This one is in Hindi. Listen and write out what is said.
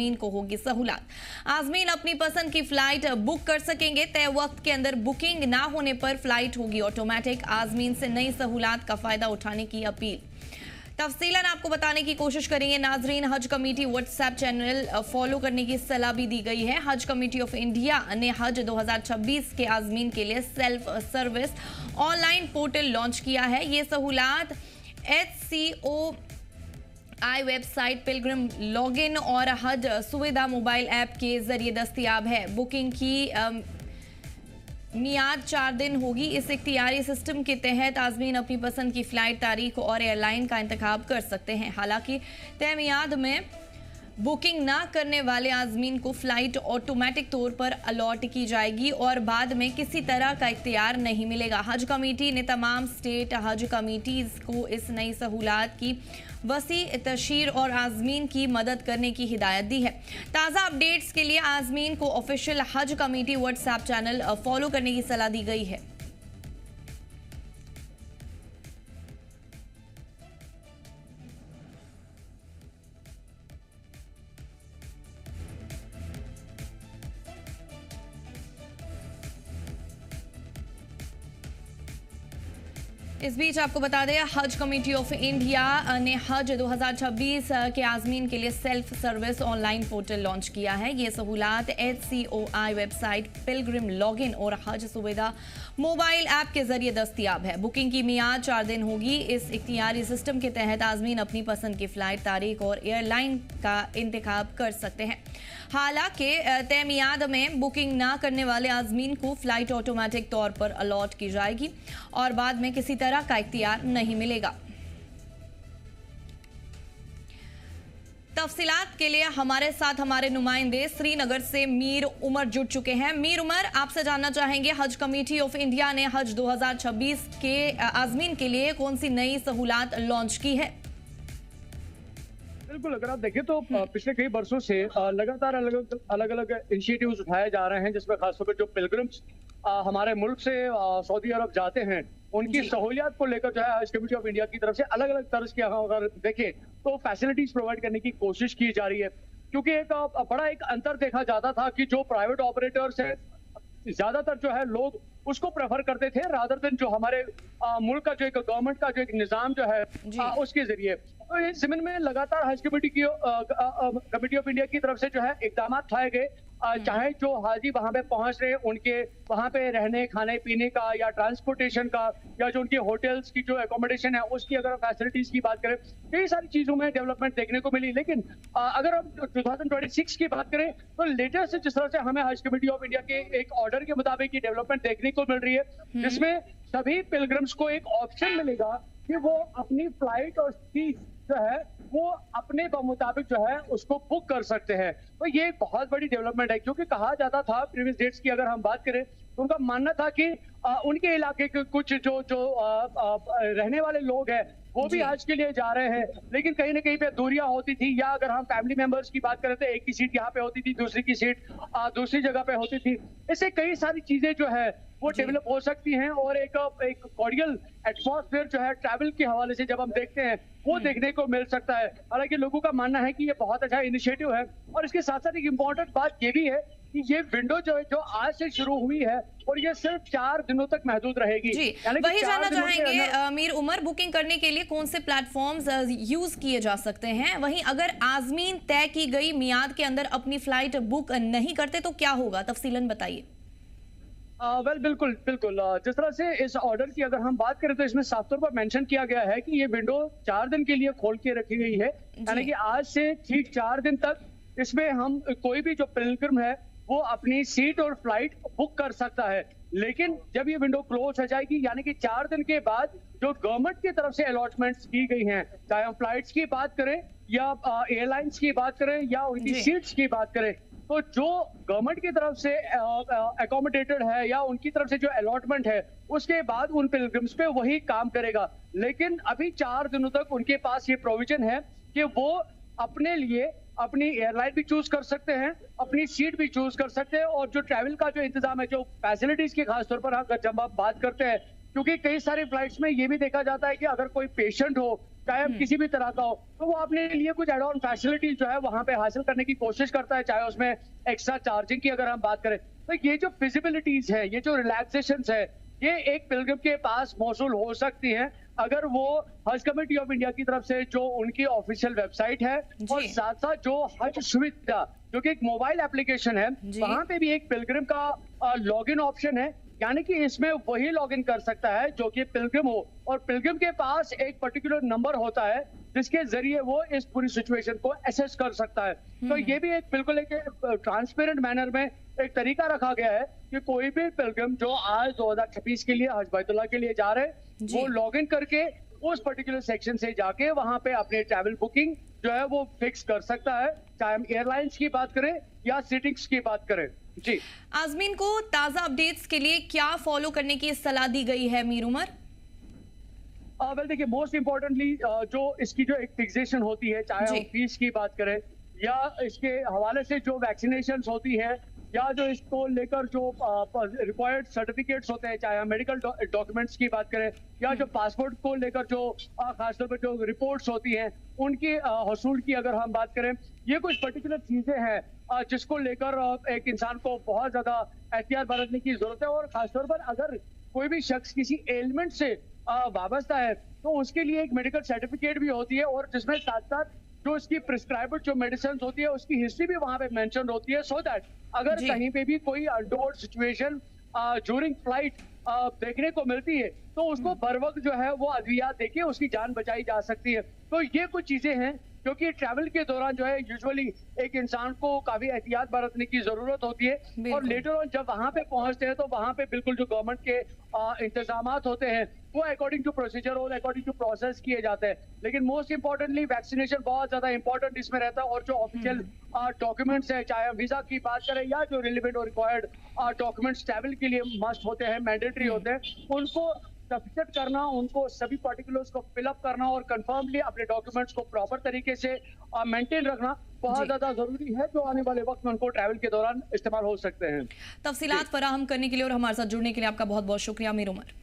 आजमीन को होगी सहूलत। आजमीन अपनी पसंद की फ्लाइट बुक कर सकेंगे। तय वक्त के अंदर बुकिंग ना होने पर फ्लाइट होगी ऑटोमेटिक। आजमीन से नई सहूलत का फायदा उठाने की अपील। तफसीलन आपको बताने की कोशिश करेंगे नाजरीन। हज कमेटी व्हाट्सएप चैनल फॉलो करने की सलाह भी दी गई है। हज कमेटी ऑफ इंडिया ने हज 2026 के आजमीन के लिए self service online portal launch किया है। ये सहूलत HCOI वेबसाइट, पिलग्रिम लॉगिन और हज सुविधा मोबाइल ऐप के जरिए दस्तयाब है। बुकिंग की मियाद 4 दिन होगी। इस इख्तियारी सिस्टम के तहत आजमीन अपनी पसंद की फ्लाइट, तारीख और एयरलाइन का इंतखाब कर सकते हैं। हालांकि तय मियाद में बुकिंग ना करने वाले आजमीन को फ्लाइट ऑटोमेटिक तौर पर अलॉट की जाएगी और बाद में किसी तरह का इख्तियार नहीं मिलेगा। हज कमेटी ने तमाम स्टेट हज कमेटीज को इस नई सहूलत की वसी तशहीर और आजमीन की मदद करने की हिदायत दी है। ताज़ा अपडेट्स के लिए आजमीन को ऑफिशियल हज कमेटी व्हाट्सएप चैनल फॉलो करने की सलाह दी गई है। इस बीच आपको बता दें, हज कमेटी ऑफ इंडिया ने हज 2026 के आजमीन के लिए self service online portal launch किया है। ये सहूलत HCOI वेबसाइट, पिलग्रिम लॉगिन और हज सुविधा मोबाइल ऐप के जरिए दस्तयाब है। बुकिंग की मियाद 4 दिन होगी। इस इख्तियारी सिस्टम के तहत आजमीन अपनी पसंद की फ्लाइट, तारीख और एयरलाइन का इंतखाब कर सकते हैं। हालांकि तय मियाद में बुकिंग ना करने वाले आजमीन को फ्लाइट ऑटोमेटिक तौर पर अलॉट की जाएगी और बाद में किसी तरह का इख्तियार नहीं मिलेगा। तफसीलात के लिए हमारे साथ हमारे नुमाइंदे श्रीनगर से मीर उमर जुड़ चुके हैं। मीर उमर, आपसे जानना चाहेंगे, हज कमेटी ऑफ इंडिया ने हज 2026 के आजमीन के लिए कौन सी नई सहूलत लॉन्च की है? बिल्कुल, अगर आप देखें तो पिछले कई वर्षों से लगातार अलग अलग इनिशिएटिव्स उठाए जा रहे हैं, जिसमें खासतौर पर जो पिलग्रिम्स हमारे मुल्क से सऊदी अरब जाते हैं, उनकी सहूलियत को लेकर जो है हज कमेटी ऑफ इंडिया की तरफ से अलग अलग तर्ज के अगर देखें तो फैसिलिटीज प्रोवाइड करने की कोशिश की जा रही है। क्योंकि एक बड़ा अंतर देखा जाता था कि जो प्राइवेट ऑपरेटर्स है, ज्यादातर जो है लोग उसको प्रेफर करते थे रादर देन जो हमारे मुल्क का जो एक गवर्नमेंट का जो एक निजाम जो है उसके जरिए। तो इस जमीन में लगातार हज कमेटी की कमेटी ऑफ इंडिया की तरफ से जो है इकदाम उठाए गए, चाहे जो हाजी वहां पे पहुंच रहे हैं उनके वहां पे रहने, खाने पीने का या ट्रांसपोर्टेशन का या जो उनके होटल्स की जो एकोमोडेशन है उसकी अगर फैसिलिटीज की बात करें, कई सारी चीजों में डेवलपमेंट देखने को मिली। लेकिन अगर हम 2026 की बात करें तो लेटेस्ट जिस तरह से हमें हज कमेटी ऑफ इंडिया के एक ऑर्डर के मुताबिक ये डेवलपमेंट देखने को मिल रही है, जिसमें सभी पिलग्रिम्स को एक ऑप्शन मिलेगा कि वो अपनी फ्लाइट और सीट जो है वो अपने मुताबिक जो है उसको बुक कर सकते हैं। तो ये एक बहुत बड़ी डेवलपमेंट है, क्योंकि कहा जाता था प्रीवियस डेट्स की अगर हम बात करें तो उनका मानना था कि उनके इलाके के कुछ जो रहने वाले लोग हैं वो भी हज के लिए जा रहे हैं, लेकिन कहीं ना कहीं पे दूरियां होती थी, या अगर हम फैमिली मेंबर्स की बात करें तो एक की सीट यहाँ पे होती थी, दूसरी की सीट दूसरी जगह पे होती थी। इससे कई सारी चीजें जो है वो डेवलप हो सकती हैं और एक कॉर्डियल एटमॉस्फेयर जो है ट्रैवल के हवाले से जब हम देखते हैं वो देखने को मिल सकता है। हालांकि लोगों का मानना है कि ये बहुत अच्छा इनिशिएटिव है और इसके साथ साथ एक इम्पोर्टेंट बात ये भी है कि ये विंडो जो आज से शुरू हुई है और ये सिर्फ 4 दिनों तक महदूद रहेगी। जी, वही जानना चाहेंगे मीर उमर, बुकिंग करने के लिए कौन से प्लेटफॉर्म्स यूज किए जा सकते हैं? वहीं अगर आजमीन तय की गई मियाद के अंदर अपनी फ्लाइट बुक नहीं करते तो क्या होगा? तफसीलन बताइए। बिल्कुल, जिस तरह से इस ऑर्डर की अगर हम बात करें तो इसमें साफ तौर पर मेंशन किया गया है कि ये विंडो 4 दिन के लिए खोल के रखी गई है, यानी कि आज से ठीक 4 दिन तक इसमें हम कोई भी जो पिलग्रिम है वो अपनी सीट और फ्लाइट बुक कर सकता है। लेकिन जब ये विंडो क्लोज हो जाएगी, यानी कि 4 दिन के बाद जो गवर्नमेंट की तरफ से अलॉटमेंट्स की गई हैं, चाहे हम फ्लाइट्स की बात करें या एयरलाइंस की बात करें या उनकी सीट्स की बात करें, तो जो गवर्नमेंट की तरफ से एकोमोडेटेड है या उनकी तरफ से जो अलॉटमेंट है उसके बाद उन पिलग्रिम्स पे वही काम करेगा। लेकिन अभी 4 दिनों तक उनके पास ये प्रोविजन है कि वो अपने लिए अपनी एयरलाइन भी चूज कर सकते हैं, अपनी सीट भी चूज कर सकते हैं और जो ट्रैवल का जो इंतजाम है, जो फैसिलिटीज की खासतौर पर अगर जब आप बात करते हैं, क्योंकि कई सारी फ्लाइट्स में ये भी देखा जाता है कि अगर कोई पेशेंट हो चाहे अब किसी भी तरह का हो, तो वो अपने लिए कुछ एड ऑन फैसिलिटीज जो है वहां पे हासिल करने की कोशिश करता है, चाहे उसमें एक्स्ट्रा चार्जिंग की अगर हम बात करें। तो ये जो फिजिबिलिटीज है, ये जो रिलैक्सेशन है, ये एक पिलग्रिम के पास मौसूल हो सकती हैं अगर वो हज कमेटी ऑफ इंडिया की तरफ से जो उनकी ऑफिशियल वेबसाइट है और साथ साथ जो हज सुविधा जो कि एक मोबाइल एप्लीकेशन है, वहां पे भी एक पिलग्रिम का लॉगिन ऑप्शन है। यानी कि इसमें वही लॉगिन कर सकता है जो कि पिलग्रिम हो, और पिलग्रिम के पास एक पर्टिकुलर नंबर होता है जिसके जरिए वो इस पूरी सिचुएशन को एसेस कर सकता है। तो ये भी एक बिल्कुल एक ट्रांसपेरेंट मैनर में एक तरीका रखा गया है कि कोई भी पिलग्रिम जो आज 2026 के लिए हज बैतुल्लाह के लिए जा रहे हैं, वो लॉगिन करके उस पर्टिकुलर सेक्शन से जाके वहां पे अपने ट्रैवल बुकिंग जो है वो फिक्स कर सकता है, चाहे हम एयरलाइंस की बात करें या सीटिंग्स की बात करें। जी आजमीन को ताजा अपडेट्स के लिए क्या फॉलो करने की सलाह दी गई है मीर उमर? वेल देखिए, मोस्ट इम्पोर्टेंटली जो इसकी जो एक फिक्सेशन होती है, चाहे हम फीस की बात करें या इसके हवाले से जो वैक्सीनेशन होती है या जो इसको लेकर जो रिक्वायर्ड सर्टिफिकेट्स होते हैं, चाहे हम मेडिकल डॉक्यूमेंट्स की बात करें या जो पासपोर्ट को लेकर जो खासतौर पर जो रिपोर्ट्स होती हैं उनकी हसूल की अगर हम बात करें, ये कुछ पर्टिकुलर चीजें हैं जिसको लेकर एक इंसान को बहुत ज्यादा एहतियात बरतने की जरूरत है। और खासतौर पर अगर कोई भी शख्स किसी एलिमेंट से वाबस्ता है तो उसके लिए एक मेडिकल सर्टिफिकेट भी होती है, और जिसमें साथ साथ जो इसकी प्रिस्क्राइब्ड जो मेडिसिन होती है उसकी हिस्ट्री भी वहां पे मेंशन होती है, सो दैट अगर कहीं पे भी कोई अनटोवर्ड सिचुएशन ड्यूरिंग फ्लाइट देखने को मिलती है तो उसको बर वक्त जो है वो अद्वियात देके उसकी जान बचाई जा सकती है। तो ये कुछ चीजें हैं क्योंकि ट्रैवल के दौरान जो है यूजुअली एक इंसान को काफी एहतियात बरतने की जरूरत होती है, और लेटर ऑन जब वहां पे पहुंचते हैं तो वहां पे बिल्कुल जो गवर्नमेंट के इंतजामात होते हैं वो अकॉर्डिंग टू प्रोसीजर और अकॉर्डिंग टू प्रोसेस किए जाते हैं। लेकिन मोस्ट इंपॉर्टेंटली वैक्सीनेशन बहुत ज्यादा इंपॉर्टेंट इसमें रहता है, और जो ऑफिशियल डॉक्यूमेंट्स है, चाहे हम वीजा की बात करें या जो रिलेवेंट और रिक्वायर्ड डॉक्यूमेंट्स ट्रैवल के लिए मस्ट होते हैं, मैंडेटरी होते हैं, उनको सब्मिट करना, उनको सभी पर्टिकुलर्स को फिलअप करना और कंफर्मली अपने डॉक्यूमेंट्स को प्रॉपर तरीके से मेंटेन रखना बहुत ज्यादा जरूरी है, जो आने वाले वक्त में उनको ट्रैवल के दौरान इस्तेमाल हो सकते हैं। तफसीलात फराहम करने के लिए और हमारे साथ जुड़ने के लिए आपका बहुत बहुत शुक्रिया मीर उमर।